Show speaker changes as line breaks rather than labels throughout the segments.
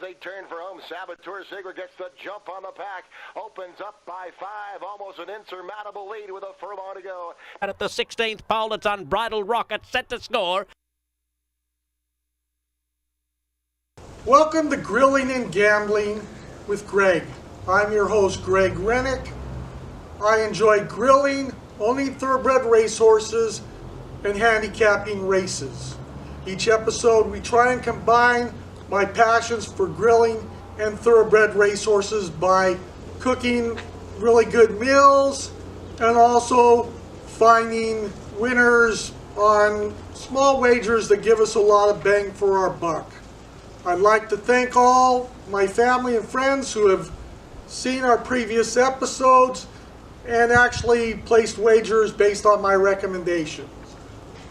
they turn for home. Saboteur Sigler gets the jump on the pack. Opens up by 5. Almost an insurmountable lead with a furlong to go.
And at the 16th pole, it's Unbridled Rocket set to score.
Welcome to Grilling and Gambling with Greg. I'm your host, Greg Renick. I enjoy grilling, owning thoroughbred racehorses, and handicapping races. Each episode we try and combine my passions for grilling and thoroughbred racehorses by cooking really good meals and also finding winners on small wagers that give us a lot of bang for our buck. I'd like to thank all my family and friends who have seen our previous episodes and actually placed wagers based on my recommendations.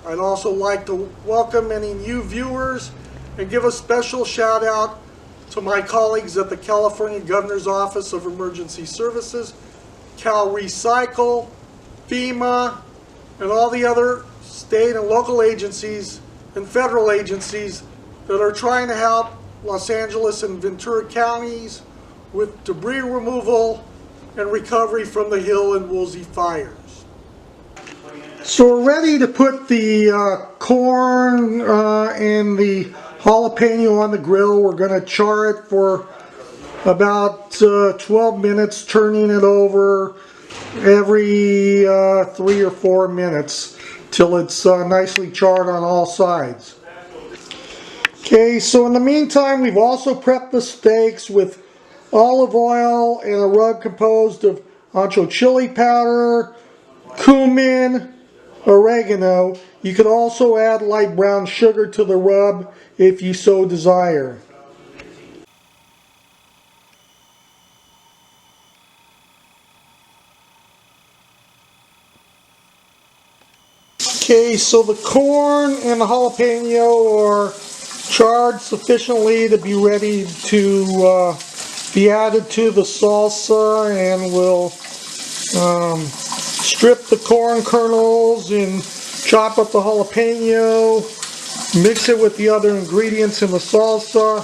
I'd also like to welcome any new viewers and give a special shout out to my colleagues at the California Governor's Office of Emergency Services, Cal Recycle, FEMA, and all the other state and local agencies and federal agencies that are trying to help Los Angeles and Ventura counties with debris removal and recovery from the Hill and Woolsey fires. So we're ready to put the corn and the jalapeno on the grill. We're going to char it for about 12 minutes, turning it over every 3 or 4 minutes till it's nicely charred on all sides. Okay, so in the meantime, we've also prepped the steaks with olive oil and a rub composed of ancho chili powder, cumin, oregano. You could also add light brown sugar to the rub if you so desire. Okay, so the corn and the jalapeno are charred sufficiently to be ready to be added to the salsa, and we'll strip the corn kernels and chop up the jalapeno, mix it with the other ingredients in the salsa,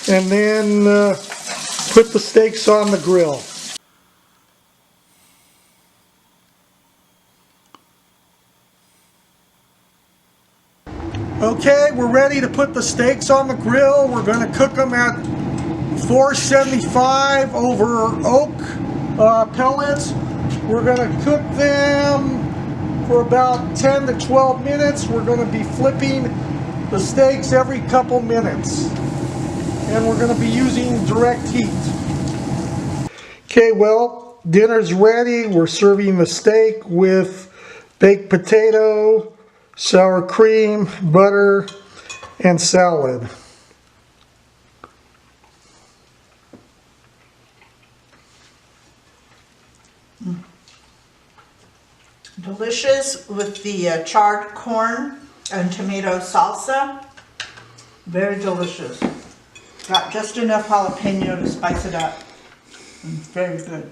and then put the steaks on the grill. Okay, we're ready to put the steaks on the grill. We're going to cook them at 475 over oak pellets. We're going to cook them for about 10 to 12 minutes. We're going to be flipping the steaks every couple minutes. And we're going to be using direct heat. Okay, well, dinner's ready. We're serving the steak with baked potato, sour cream, butter, and salad.
Delicious with the charred corn and tomato salsa. Very delicious. Got just enough jalapeno to spice it up. It's very good.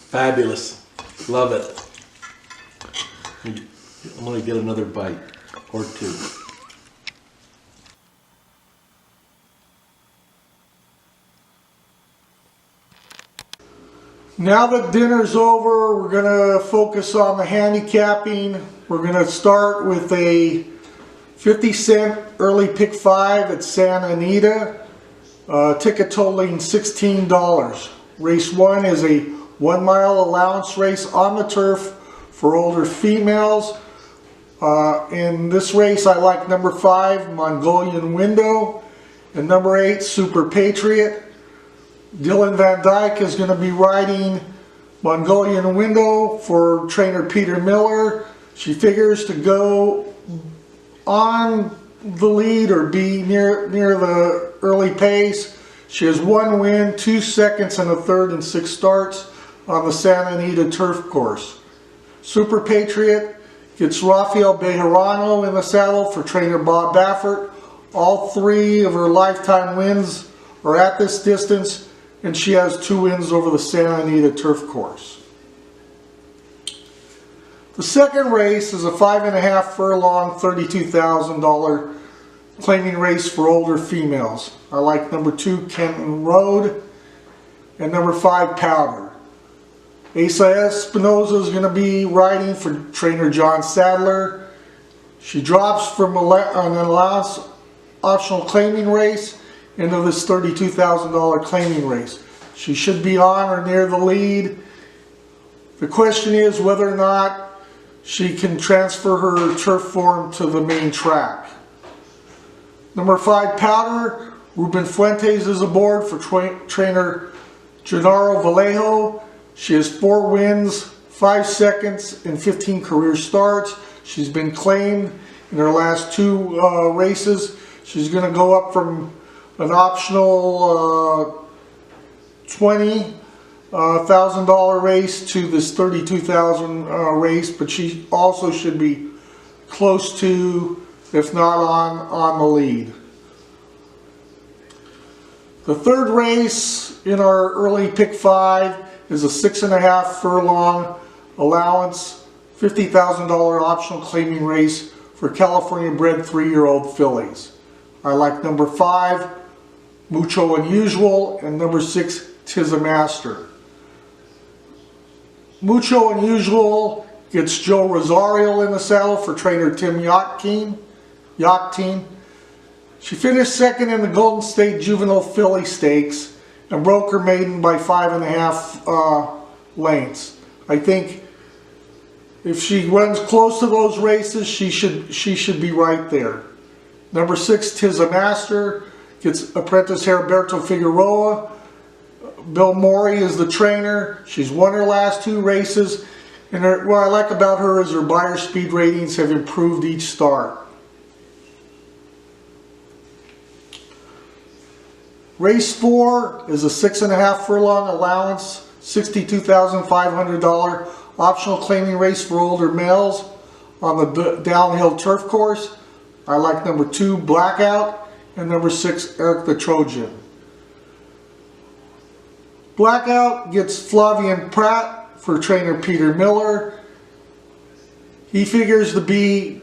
Fabulous. Love it. I'm going to get another bite or two.
Now that dinner's over, we're going to focus on the handicapping. We're going to start with a 50-cent early pick 5 at Santa Anita. Ticket totaling $16. Race 1 is a 1 mile allowance race on the turf for older females. In this race I like number 5, Mongolian Window, and number 8, Super Patriot. Dylan Van Dyke is going to be riding Mongolian Window for trainer Peter Miller. She figures to go on the lead or be near the early pace. She has 1 win, 2 seconds, and a third in 6 starts on the Santa Anita turf course. Super Patriot gets Rafael Bejarano in the saddle for trainer Bob Baffert. All 3 of her lifetime wins are at this distance, and she has 2 wins over the Santa Anita turf course. The second race is a 5.5 furlong, $32,000 claiming race for older females. I like number 2, Kenton Road, and number 5, Powder. Asa Espinoza is going to be riding for trainer John Sadler. She drops from an allowance optional claiming race into this $32,000 claiming race. She should be on or near the lead. The question is whether or not she can transfer her turf form to the main track. Number 5, Powder. Ruben Fuentes is aboard for trainer Gennaro Vallejo. She has 4 wins, 5 seconds, and 15 career starts. She's been claimed in her last 2 races. She's going to go up from an optional $20,000 race to this $32,000 race, but she also should be close to, if not on the lead. The third race in our early pick 5 is a 6.5 furlong allowance, $50,000 optional claiming race for California bred 3-year-old fillies. I like number 5, Mucho Unusual, and number 6, Tis a Master. Mucho Unusual gets Joe Rosario in the saddle for trainer Tim Yachtine. She finished second in the Golden State Juvenile Filly Stakes and broke her maiden by 5.5 lengths. I think if she runs close to those races, she should be right there. Number 6, Tis a Master, gets apprentice Heriberto Figueroa. Bill Morey is the trainer. She's won her last 2 races, and what I like about her is her buyer speed ratings have improved each start. Race 4 is a 6.5 furlong allowance, $62,500 optional claiming race for older males on the downhill turf course. I like number 2, Blackout, and number 6, Eric the Trojan. Blackout gets Flavian Pratt for trainer Peter Miller. He figures to be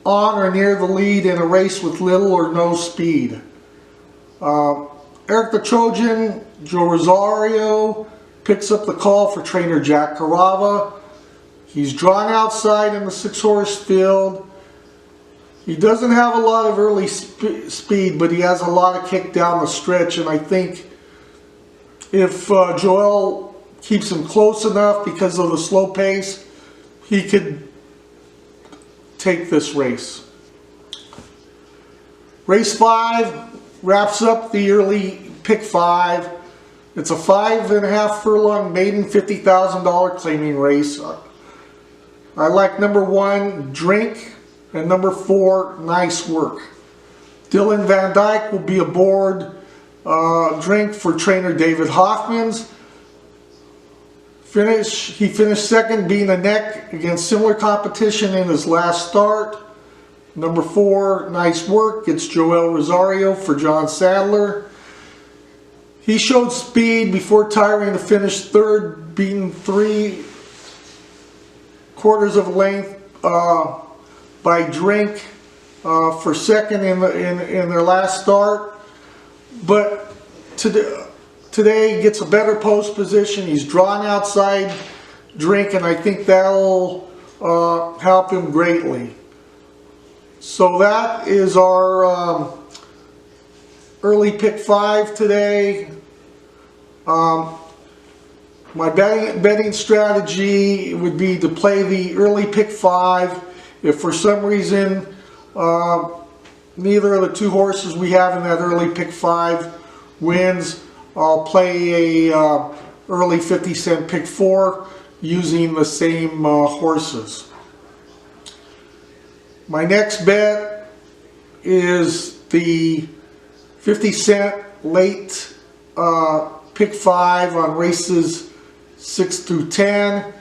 on or near the lead in a race with little or no speed. Eric the Trojan, Joe Rosario, picks up the call for trainer Jack Carava. He's drawn outside in the 6-horse field. He doesn't have a lot of early speed, but he has a lot of kick down the stretch, and I think if Joel keeps him close enough because of the slow pace, he could take this race. Race 5 wraps up the early pick 5. It's a 5.5 furlong maiden $50,000 claiming race. I like number 1, Drink, and number 4, Nice Work. Dylan Van Dyke will be aboard Drink for trainer David Hoffmans. He finished second, being a neck against similar competition in his last start. Number 4, Nice Work, gets Joel Rosario for John Sadler. He showed speed before tiring to finish third, beaten 3/4 of a length by Drink for second in their last start. But today gets a better post position. He's drawn outside Drink, and I think that'll help him greatly. So that is our early pick 5 today. My betting strategy would be to play the early pick 5. If for some reason neither of the 2 horses we have in that early pick 5 wins, I'll play a early 50-cent pick 4 using the same horses. My next bet is the 50-cent late pick 5 on races 6 through 10.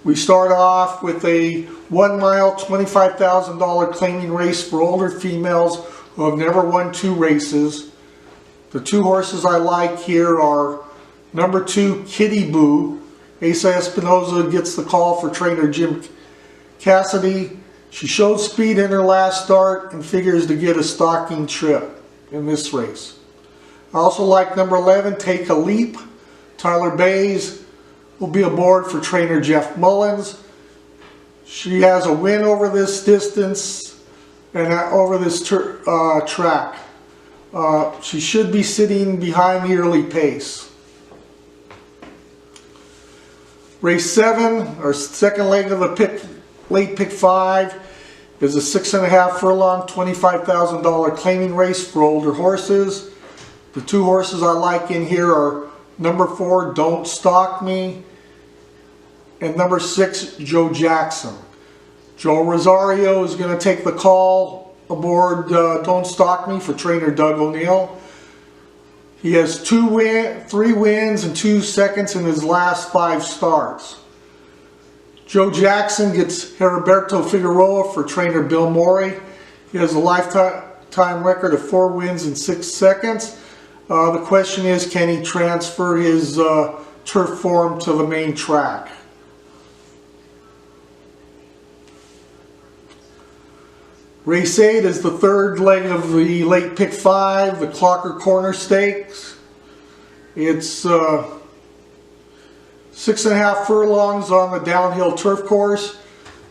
We start off with a 1 mile $25,000 claiming race for older females who have never won 2 races. The 2 horses I like here are number 2, Kitty Boo. Asa Espinoza gets the call for trainer Jim Cassidy. She showed speed in her last start and figures to get a stalking trip in this race. I also like number 11, Take a Leap. Tyler Bays will be aboard for trainer Jeff Mullins. She has a win over this distance and over this track. She should be sitting behind the early pace. Race 7, our second leg of the late pick 5, is a 6.5 furlong, $25,000 claiming race for older horses. The two horses I like in here are number 4, Don't Stalk Me, and number 6, Joe Jackson. Joe Rosario is going to take the call aboard Don't Stalk Me for trainer Doug O'Neill. He has 3 wins and 2 seconds in his last 5 starts. Joe Jackson gets Heriberto Figueroa for trainer Bill Morey. He has a lifetime record of 4 wins and 6 seconds. The question is, can he transfer his turf form to the main track? Race 8 is the third leg of the late pick 5, the Clocker Corner Stakes. It's 6.5 furlongs on the downhill turf course.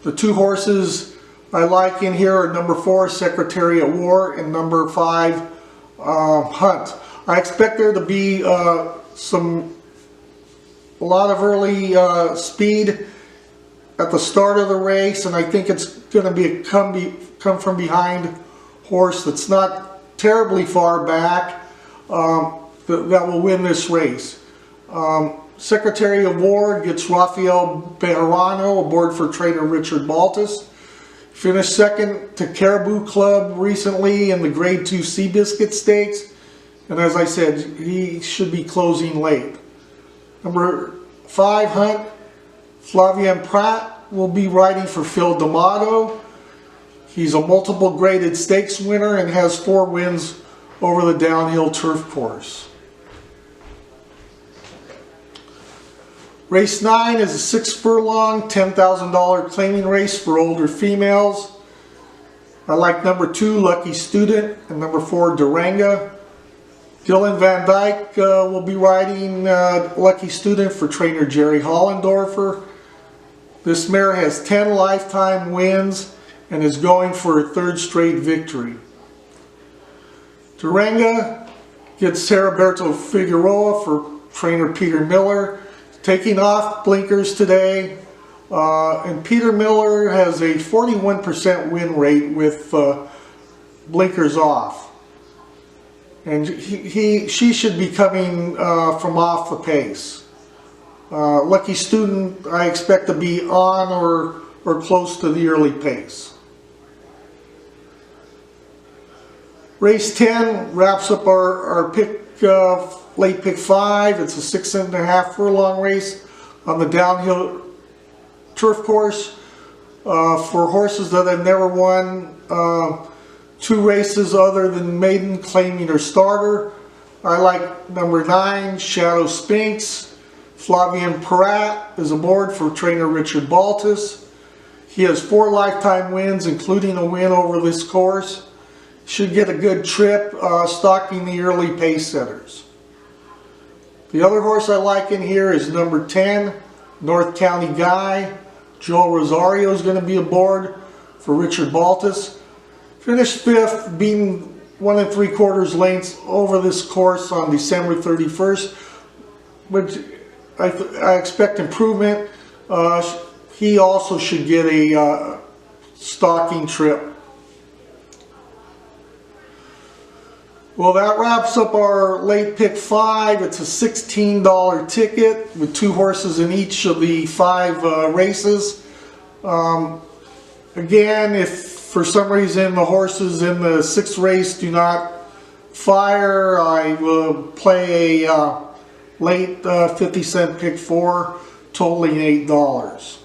The two horses I like in here are number 4, Secretary at War, and number 5, Hunt. I expect there to be a lot of early speed at the start of the race, and I think it's going to be a come from behind horse that's not terribly far back that will win this race. Secretary of War gets Rafael Bejarano aboard for trainer Richard Baltus. Finished second to Caribou Club recently in the Grade 2 Seabiscuit Stakes, and as I said, he should be closing late. Number 5, Hunt, Flavien Prat will be riding for Phil D'Amato. He's a multiple graded stakes winner and has 4 wins over the downhill turf course. Race 9 is a 6 furlong, $10,000 claiming race for older females. I like number 2, Lucky Student, and number 4, Duranga. Dylan Van Dyke will be riding Lucky Student for trainer Jerry Hollendorfer. This mare has 10 lifetime wins and is going for a 3rd straight victory. Duranga gets Heriberto Figueroa for trainer Peter Miller. Taking off blinkers today, and Peter Miller has a 41% win rate with blinkers off. And she should be coming from off the pace. Lucky Student, I expect to be on or close to the early pace. Race 10 wraps up our late pick 5. It's a 6.5 furlong race on the downhill turf course for horses that have never won 2 races other than maiden, claiming, or starter. I like number 9, Shadow Spinks. Flavien Prat is aboard for trainer Richard Baltus. He has 4 lifetime wins, including a win over this course. Should get a good trip stalking the early pace setters. The other horse I like in here is number 10, North County Guy. Joe Rosario is going to be aboard for Richard Baltus. Finished 5th, being 1 3/4 lengths over this course on December 31st. But I expect improvement. He also should get a stalking trip. Well, that wraps up our late pick 5. It's a $16 ticket with 2 horses in each of the 5 races. Again, if for some reason the horses in the 6th race do not fire, I will play a late 50-cent pick 4, totaling $8.